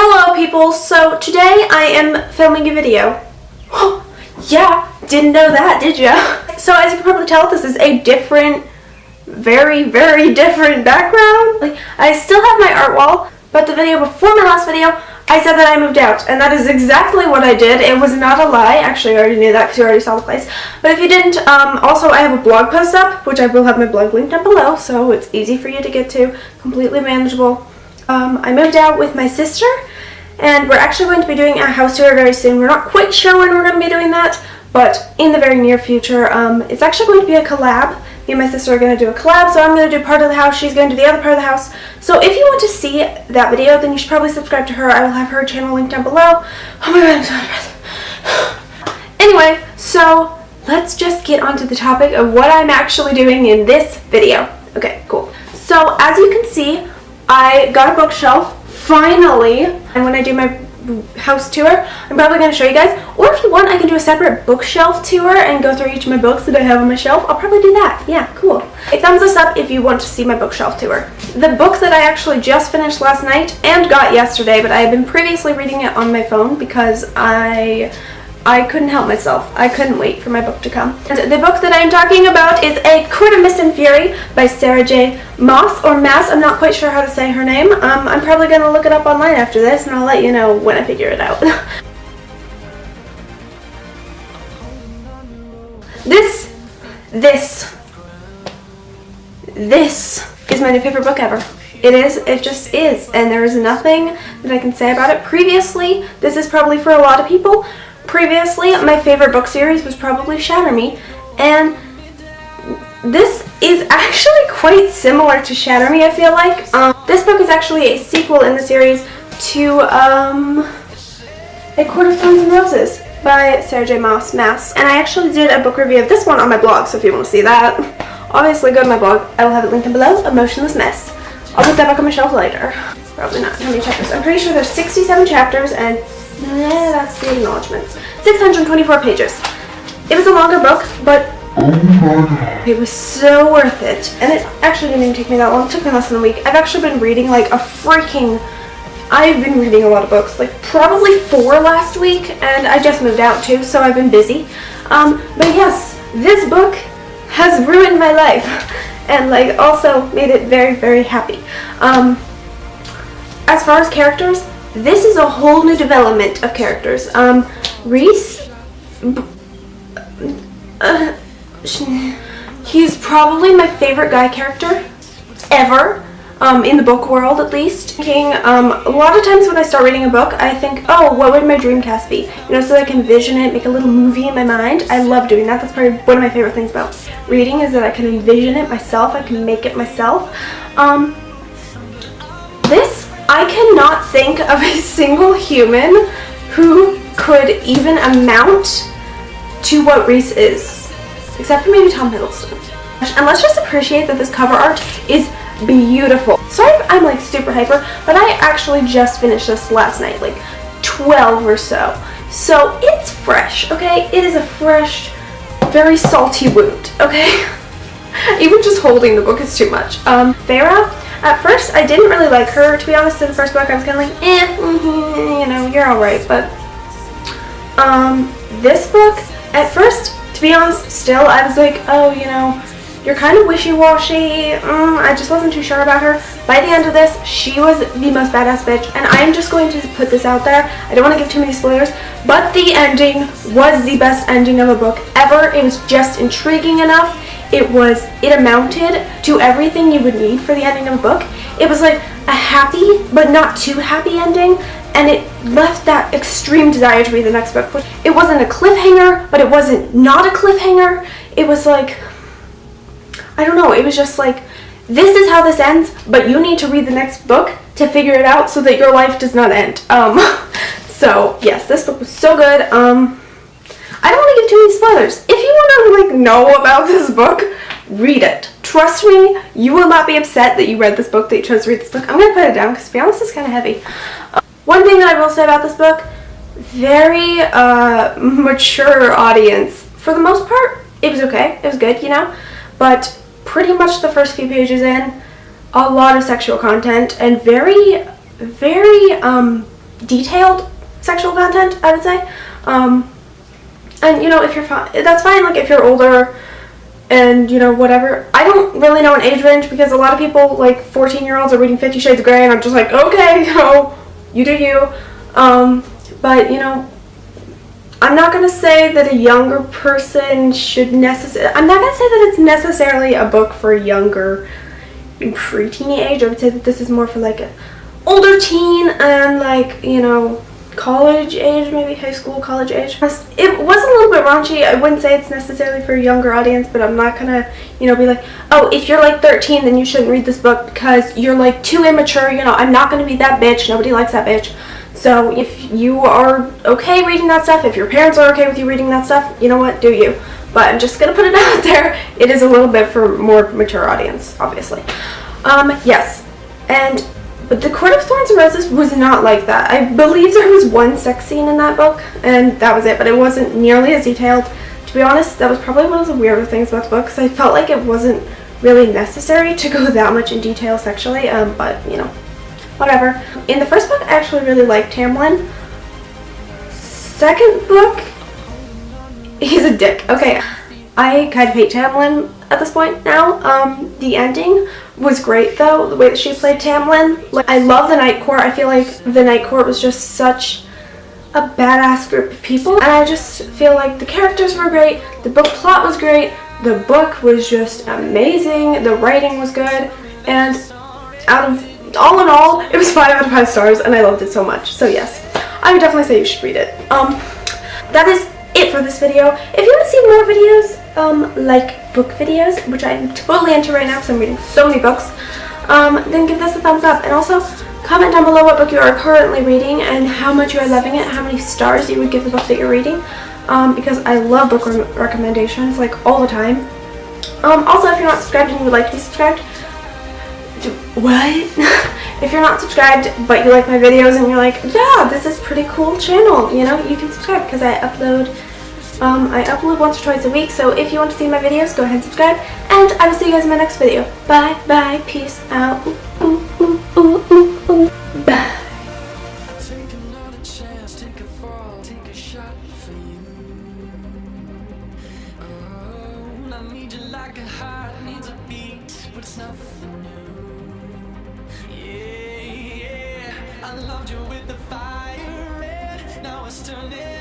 Hello people, so today I am filming a video. Yeah, didn't know that, did ya? So as you can probably tell, this is a different, very different background. Like, I still have my art wall, but the video before my last video, I said that I moved out, and that is exactly what I did. It was not a lie. Actually, I already knew that because you already saw the place. But if you didn't, also I have a blog post up, which I will have my blog linked down below, so it's easy for you to get to, completely manageable. I moved out with my sister, and we're actually going to be doing a house tour very soon. We're not quite sure when we're going to be doing that, but in the very near future. It's actually going to be a collab. Me and my sister are going to do a collab, so I'm going to do part of the house, she's going to do the other part of the house. So if you want to see that video, then you should probably subscribe to her. I will have her channel linked down below. Oh my god, I'm so out of breath. Anyway, so let's just get onto the topic of what I'm actually doing in this video. Okay, cool. So as you can see, I got a bookshelf, finally, and when I do my house tour, I'm probably going to show you guys, or if you want, I can do a separate bookshelf tour and go through each of my books that I have on my shelf. I'll probably do that. Yeah, cool. A thumbs up if you want to see my bookshelf tour. The book that I actually just finished last night and got yesterday, but I had been previously reading it on my phone because I couldn't help myself. I couldn't wait for my book to come. And the book that I'm talking about is A Court of Mist and Fury by Sarah J. Maas, or Mass. I'm not quite sure how to say her name. I'm probably going to look it up online after this, and I'll let you know when I figure it out. This is my new favorite book ever. It just is, and there is nothing that I can say about it. Previously, this is probably for a lot of people. Previously, my favorite book series was probably Shatter Me, and this is actually quite similar to Shatter Me, I feel like. This book is actually a sequel in the series to A Court of Thorns and Roses by Sarah J. Maas, and I actually did a book review of this one on my blog, so if you want to see that, obviously go to my blog. I will have it linked down below, Emotionless Mess. I'll put that back on my shelf later. Probably not. How many chapters? I'm pretty sure there's 67 chapters, and that's the acknowledgements. 624 pages. It was a longer book, but it was so worth it. And it actually didn't even take me that long. It took me less than a week. I've actually been reading like I've been reading a lot of books, like probably 4 last week, and I just moved out too, so I've been busy. But yes, this book has ruined my life and like also made it very happy. As far as characters, this is a whole new development of characters. Rhys, he's probably my favorite guy character ever, in the book world at least. A lot of times when I start reading a book, I think, oh, what would my dream cast be? You know, so I can envision it, make a little movie in my mind. I love doing that. That's probably one of my favorite things about reading, is that I can envision it myself. I can make it myself. I cannot think of a single human who could even amount to what Rhys is, except for maybe Tom Hiddleston. And let's just appreciate that this cover art is beautiful. Sorry if I'm like super hyper, but I actually just finished this last night, like 12 or so. So it's fresh, okay? It is a fresh, very salty wound, okay? Even just holding the book is too much. Farah, at first I didn't really like her, to be honest. In the first book I was kind of like, you know, you're alright, but this book, at first, to be honest, still I was like, oh, you know, you're kind of wishy-washy. I just wasn't too sure about her. By the end of this, she was the most badass bitch, and I'm just going to put this out there. I don't want to give too many spoilers, but the ending was the best ending of a book ever. It was just intriguing enough. It amounted to everything you would need for the ending of a book. It was like a happy, but not too happy ending, and it left that extreme desire to read the next book. It wasn't a cliffhanger, but it wasn't not a cliffhanger. It was like, I don't know, it was just like, this is how this ends, but you need to read the next book to figure it out so that your life does not end. So yes, this book was so good. I don't want to give too many spoilers. If you want to like know about this book, read it. Trust me, you will not be upset that you read this book, that you chose to read this book. I'm going to put it down because, to be honest, it's kind of heavy. One thing that I will say about this book, very mature audience. For the most part, it was okay. It was good, you know. But pretty much the first few pages in, a lot of sexual content and very detailed sexual content, I would say. And you know, if you're fine, that's fine. Like if you're older and you know, whatever. I don't really know an age range because a lot of people, like 14-year-olds, are reading 50 Shades of Grey, and I'm just like, okay, you know, you do you. But you know, I'm not gonna say that a younger person should necessarily. I'm not gonna say that it's necessarily a book for younger pre-teeny age. I would say that this is more for like an older teen and like, you know, college age, maybe high school, college age. It was a little bit raunchy. I wouldn't say it's necessarily for a younger audience, but I'm not gonna, you know, be like, oh, if you're like 13, then you shouldn't read this book because you're like too immature. You know, I'm not gonna be that bitch. Nobody likes that bitch. So if you are okay reading that stuff, if your parents are okay with you reading that stuff, you know what, do you. But I'm just gonna put it out there. It is a little bit for more mature audience, obviously. Yes, but The Court of Thorns and Roses was not like that. I believe there was one sex scene in that book, and that was it, but it wasn't nearly as detailed. To be honest, that was probably one of the weirder things about the book, because I felt like it wasn't really necessary to go that much in detail sexually, but, you know, whatever. In the first book, I actually really liked Tamlin. Second book, he's a dick. Okay, I kind of hate Tamlin at this point now. The ending was great though, the way that she played Tamlin. Like, I love the Night Court. I feel like the Night Court was just such a badass group of people, and I just feel like the characters were great, the book plot was great, the book was just amazing, the writing was good, and all in all, it was 5 out of 5 stars, and I loved it so much. So yes, I would definitely say you should read it. That is it for this video. If you want to see more videos, like book videos, which I'm totally into right now because I'm reading so many books, then give this a thumbs up, and also comment down below what book you are currently reading and how much you are loving it, how many stars you would give the book that you're reading, because I love book recommendations like all the time. Also, if you're not subscribed and you would like to be subscribed, what? If you're not subscribed but you like my videos and you're like, yeah, this is pretty cool channel, you know, you can subscribe because I upload once or twice a week. So if you want to see my videos, go ahead and subscribe, and I will see you guys in my next video. Bye bye, peace out. Ooh, ooh, ooh, ooh, ooh. Bye. Take another chance, take a fall, take a shot for you. Oh, I need you like a heart needs a beat, but it's nothing new. Yeah, I loved you with the fire red, now it's turning